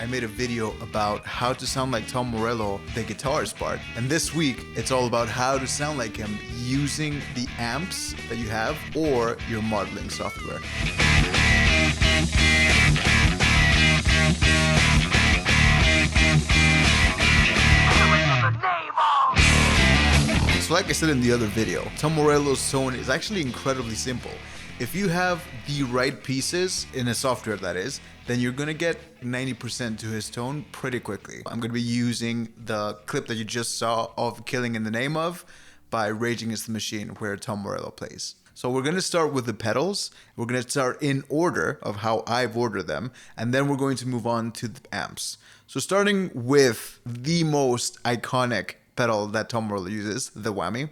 made a video about how to sound like Tom Morello, the guitarist part. And this week, it's all about how to sound like him using the amps that you have or your modeling software. So like I said in the other video, Tom Morello's tone is actually incredibly simple. If you have the right pieces in a software, that is, then you're gonna get 90% to his tone pretty quickly. I'm gonna be using the clip that you just saw of Killing in the Name of by Rage Against the Machine, where Tom Morello plays. So we're gonna start with the pedals. We're gonna start in order of how I've ordered them, and then we're going to move on to the amps. So starting with the most iconic pedal that Tom Morello uses, the Whammy.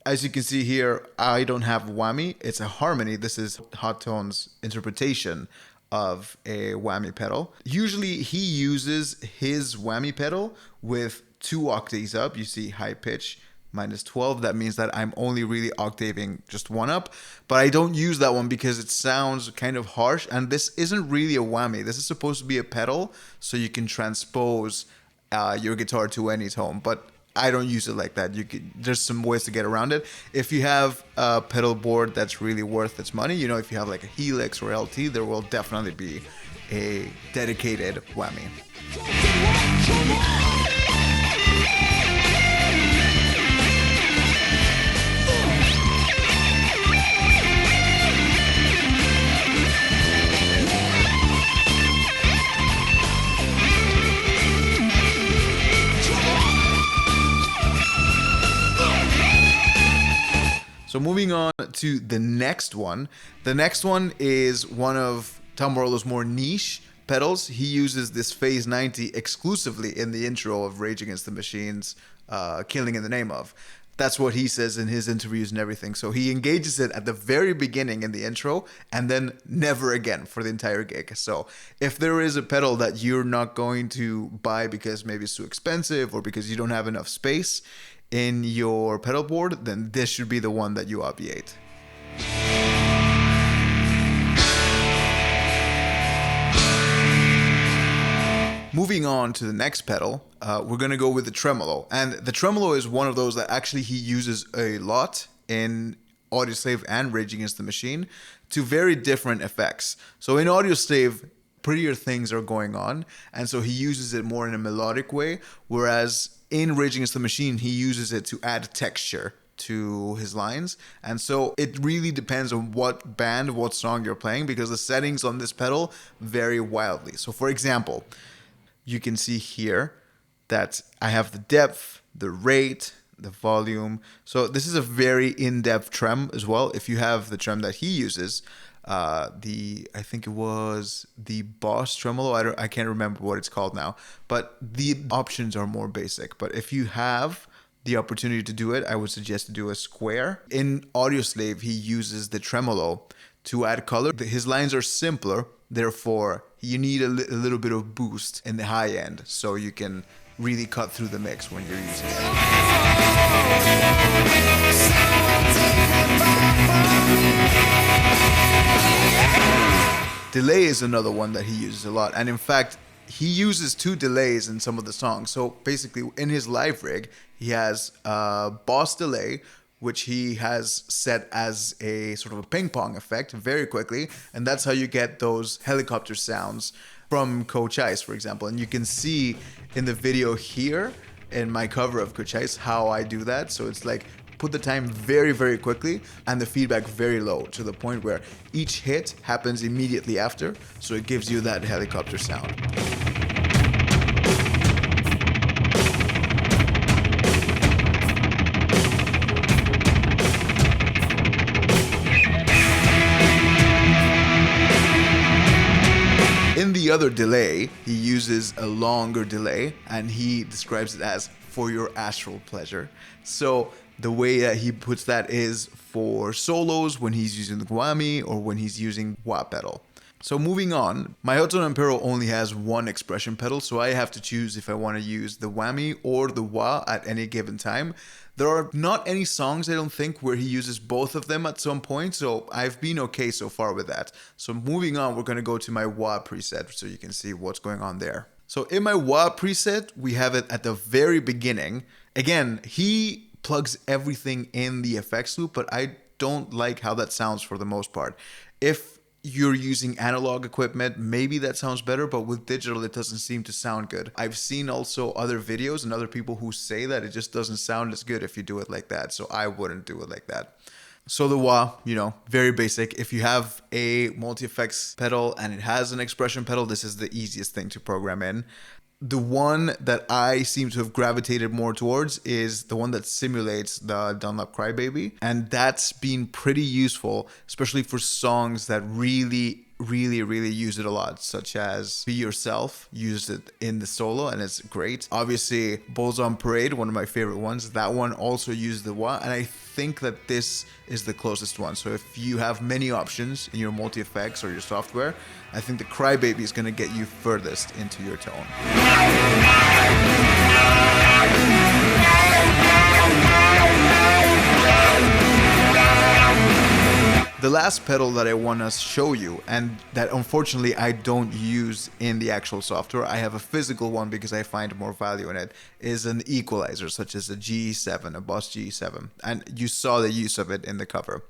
As you can see here, I don't have Whammy, it's a harmony. This is Hotone's interpretation of a Whammy pedal. Usually he uses his Whammy pedal with 2 octaves up. You see high pitch, -12. That means that I'm only really octaving just 1 up, but I don't use that one because it sounds kind of harsh, and this isn't really a Whammy. This is supposed to be a pedal so you can transpose your guitar to any tone, but I don't use it like that. There's some ways to get around it. If you have a pedal board that's really worth its money, you know, if you have like a Helix or LT, there will definitely be a dedicated Whammy. So moving on to the next one. The next one is one of Tom Morello's more niche pedals. He uses this Phase 90 exclusively in the intro of Rage Against the Machine's Killing in the Name of. That's what he says in his interviews and everything. So he engages it at the very beginning in the intro and then never again for the entire gig. So if there is a pedal that you're not going to buy because maybe it's too expensive or because you don't have enough space in your pedal board, then this should be the one that you obviate. Moving on to the next pedal, we're gonna go with the Tremolo. And the Tremolo is one of those that actually he uses a lot in Audioslave and Rage Against the Machine to very different effects. So in Audioslave, prettier things are going on, and so he uses it more in a melodic way, whereas in Rage Against the Machine, he uses it to add texture to his lines. And so it really depends on what band, what song you're playing, because the settings on this pedal vary wildly. So for example, you can see here that I have the depth, the rate, the volume. So this is a very in-depth trem as well. If you have the trem that he uses, I think it was the Boss Tremolo. I can't remember what it's called now, but the options are more basic. But if you have the opportunity to do it, I would suggest to do a square. In Audioslave, he uses the Tremolo to add color. His lines are simpler, therefore you need a little bit of boost in the high end so you can really cut through the mix when you're using it. Delay is another one that he uses a lot, and in fact he uses 2 delays in some of the songs. So basically in his live rig he has a Boss delay, which he has set as a sort of a ping pong effect very quickly, and that's how you get those helicopter sounds from Coach Ice, for example. And you can see in the video here in my cover of Coach Ice how I do that. So it's like put the time very, very quickly and the feedback very low, to the point where each hit happens immediately after, so it gives you that helicopter sound. In the other delay, he uses a longer delay, and he describes it as for your astral pleasure. So the way that he puts that is for solos when he's using the Whammy or when he's using wah pedal. So moving on, my Hotone Ampero only has 1 expression pedal, so I have to choose if I want to use the Whammy or the wah at any given time. There are not any songs, I don't think, where he uses both of them at some point, so I've been okay so far with that. So moving on, we're going to go to my wah preset so you can see what's going on there. So in my wah preset, we have it at the very beginning. Again, he plugs everything in the effects loop, but I don't like how that sounds for the most part. If you're using analog equipment, maybe that sounds better, but with digital, it doesn't seem to sound good. I've seen also other videos and other people who say that it just doesn't sound as good if you do it like that. So I wouldn't do it like that. So the wah, you know, very basic. If you have a multi-effects pedal and it has an expression pedal, this is the easiest thing to program in. The one that I seem to have gravitated more towards is the one that simulates the Dunlop Crybaby. And that's been pretty useful, especially for songs that really use it a lot, such as Be Yourself, used it in the solo and it's great. Obviously, Bulls on Parade, one of my favorite ones, that one also used the wah, and I think that this is the closest one. So if you have many options in your multi-effects or your software, I think the Crybaby is going to get you furthest into your tone. The last pedal that I want to show you, and that unfortunately I don't use in the actual software, I have a physical one because I find more value in it, is an equalizer such as a G7, a Boss G7. And you saw the use of it in the cover.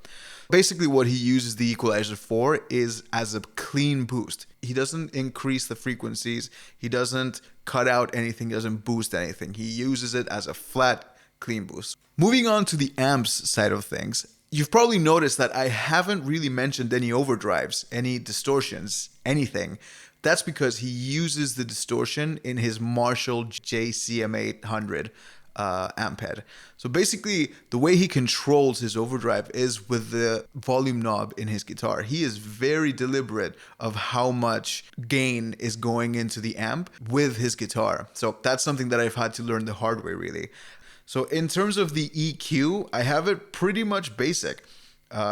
Basically what he uses the equalizer for is as a clean boost. He doesn't increase the frequencies, he doesn't cut out anything, he doesn't boost anything. He uses it as a flat, clean boost. Moving on to the amps side of things, you've probably noticed that I haven't really mentioned any overdrives, any distortions, anything. That's because he uses the distortion in his Marshall JCM800 amp head. So basically, the way he controls his overdrive is with the volume knob in his guitar. He is very deliberate of how much gain is going into the amp with his guitar. So that's something that I've had to learn the hard way, really. So in terms of the EQ, I have it pretty much basic.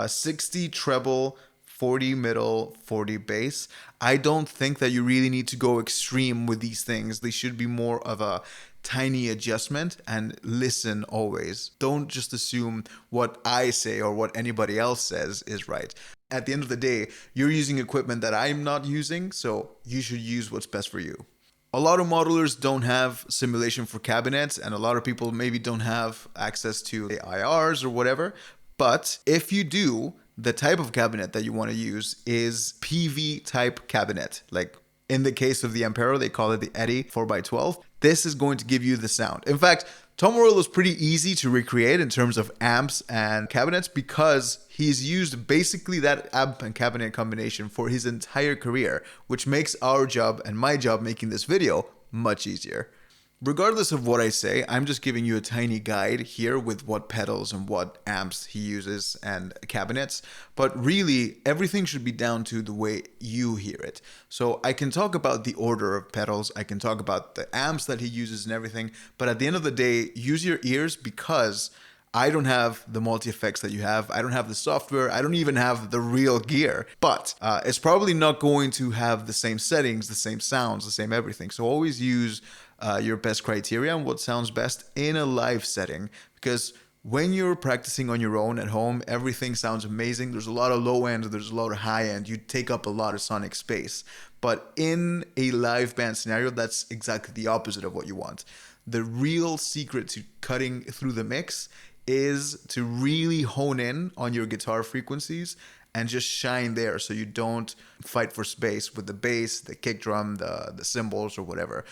60 treble, 40 middle, 40 bass. I don't think that you really need to go extreme with these things. They should be more of a tiny adjustment, and listen always. Don't just assume what I say or what anybody else says is right. At the end of the day, you're using equipment that I'm not using, so you should use what's best for you. A lot of modelers don't have simulation for cabinets, and a lot of people maybe don't have access to the IRs or whatever. But if you do, the type of cabinet that you want to use is Peavy type cabinet. Like in the case of the Ampero, they call it the Eddy 4x12. This is going to give you the sound. In fact, Tom Morello is pretty easy to recreate in terms of amps and cabinets because he's used basically that amp and cabinet combination for his entire career, which makes our job and my job making this video much easier. Regardless of what I say, I'm just giving you a tiny guide here with what pedals and what amps he uses and cabinets, but really everything should be down to the way you hear it. So I can talk about the order of pedals, I can talk about the amps that he uses and everything, but at the end of the day, use your ears because I don't have the multi-effects that you have. I don't have the software. I don't even have the real gear. But it's probably not going to have the same settings, the same sounds, the same everything. So always use your best criteria and what sounds best in a live setting. Because when you're practicing on your own at home, everything sounds amazing. There's a lot of low end, there's a lot of high end. You take up a lot of sonic space. But in a live band scenario, that's exactly the opposite of what you want. The real secret to cutting through the mix is to really hone in on your guitar frequencies and just shine there so you don't fight for space with the bass, the kick drum, the cymbals or whatever.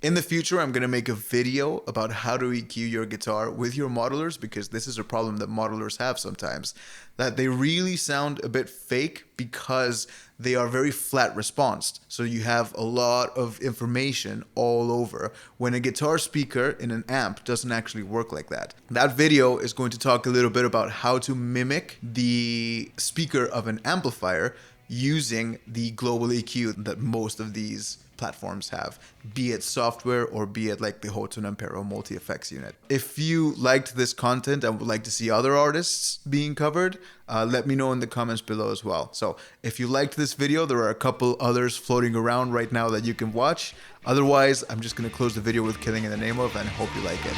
In the future, I'm going to make a video about how to EQ your guitar with your modelers because this is a problem that modelers have sometimes, that they really sound a bit fake because they are very flat response. So you have a lot of information all over when a guitar speaker in an amp doesn't actually work like that. That video is going to talk a little bit about how to mimic the speaker of an amplifier using the global EQ that most of these platforms have, be it software or be it like the Hotone Ampero multi-effects unit. If you liked this content and would like to see other artists being covered, let me know in the comments below as well. So if you liked this video, there are a couple others floating around right now that you can watch. Otherwise, I'm just going to close the video with Killing in the Name of and hope you like it.